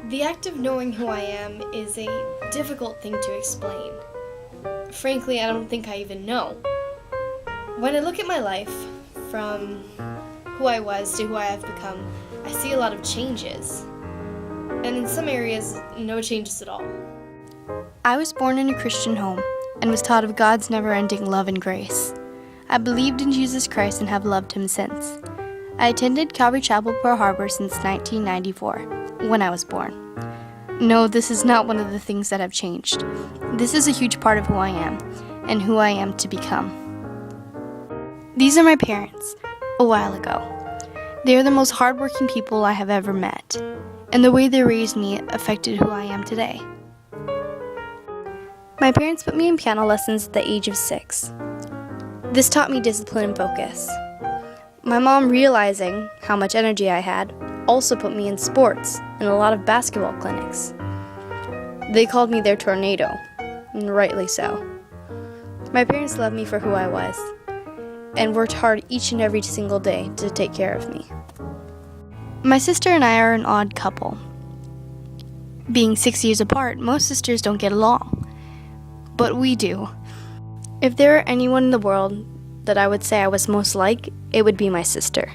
The act of knowing who I am is a difficult thing to explain. Frankly, I don't think I even know. When I look at my life, from who I was to who I have become, I see a lot of changes. And in some areas, no changes at all. I was born in a Christian home and was taught of God's never-ending love and grace. I believed in Jesus Christ and have loved him since. I attended Calvary Chapel, Pearl Harbor since 1994, when I was born. No, this is not one of the things that have changed. This is a huge part of who I am, and who I am to become. These are my parents, a while ago. They are the most hardworking people I have ever met, and the way they raised me affected who I am today. My parents put me in piano lessons at the age of 6. This taught me discipline and focus. My mom, realizing how much energy I had, also put me in sports and a lot of basketball clinics. They called me their tornado, and rightly so. My parents loved me for who I was, and worked hard each and every single day to take care of me. My sister and I are an odd couple. Being 6 years apart, most sisters don't get along, but we do. If there were anyone in the world that I would say I was most like, it would be my sister.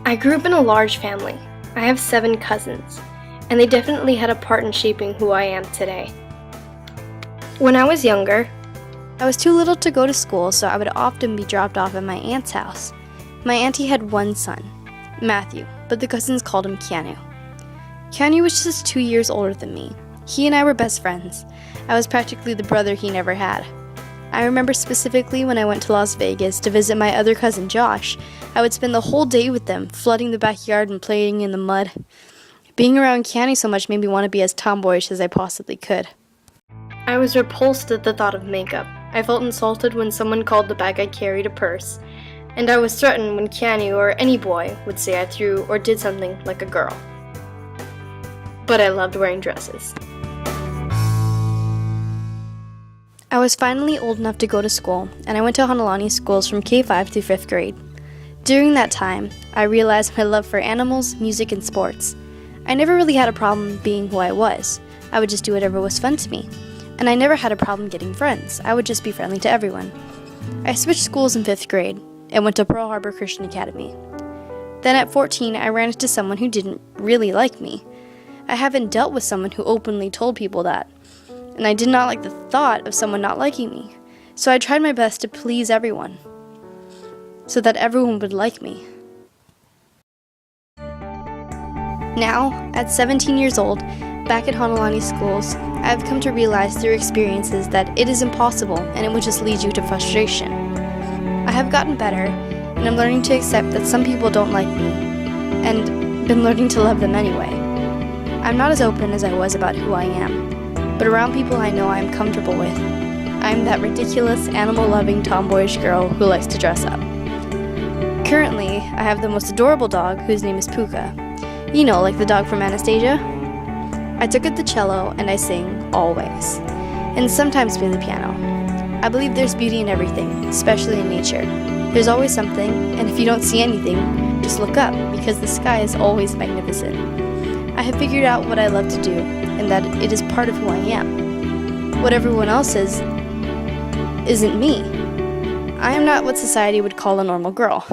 I grew up in a large family. I have 7 cousins, and they definitely had a part in shaping who I am today. When I was younger, I was too little to go to school, so I would often be dropped off at my aunt's house. My auntie had one son, Matthew, but the cousins called him Keanu. Keanu was just 2 years older than me. He and I were best friends. I was practically the brother he never had. I remember specifically when I went to Las Vegas to visit my other cousin Josh, I would spend the whole day with them, flooding the backyard and playing in the mud. Being around Keanu so much made me want to be as tomboyish as I possibly could. I was repulsed at the thought of makeup. I felt insulted when someone called the bag I carried a purse, and I was threatened when Keanu or any boy would say I threw or did something like a girl. But I loved wearing dresses. I was finally old enough to go to school, and I went to Honolani schools from K-5 through 5th grade. During that time, I realized my love for animals, music, and sports. I never really had a problem being who I was. I would just do whatever was fun to me. And I never had a problem getting friends. I would just be friendly to everyone. I switched schools in 5th grade and went to Pearl Harbor Christian Academy. Then at 14, I ran into someone who didn't really like me. I haven't dealt with someone who openly told people that. And I did not like the thought of someone not liking me. So I tried my best to please everyone, so that everyone would like me. Now, at 17 years old, back at Honolani schools, I have come to realize through experiences that it is impossible and it would just lead you to frustration. I have gotten better, and I'm learning to accept that some people don't like me, and been learning to love them anyway. I'm not as open as I was about who I am, but around people I know I am comfortable with. I am that ridiculous, animal-loving, tomboyish girl who likes to dress up. Currently, I have the most adorable dog whose name is Puka. You know, like the dog from Anastasia? I took up the cello and I sing always, and sometimes play the piano. I believe there's beauty in everything, especially in nature. There's always something, and if you don't see anything, just look up, because the sky is always magnificent. I have figured out what I love to do, and that it is part of who I am. What everyone else is, isn't me. I am not what society would call a normal girl.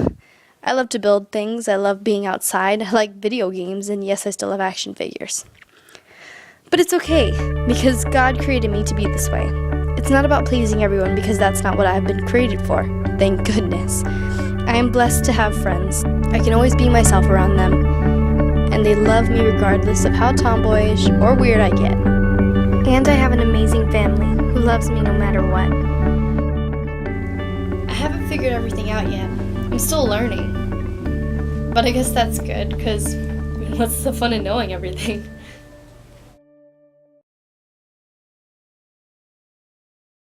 I love to build things, I love being outside, I like video games, and yes, I still have action figures. But it's okay, because God created me to be this way. It's not about pleasing everyone, because that's not what I've been created for, thank goodness. I am blessed to have friends. I can always be myself around them, and they love me regardless of how tomboyish or weird I get. And I have an amazing family who loves me no matter what. I haven't figured everything out yet. I'm still learning. But I guess that's good, because what's the fun in knowing everything?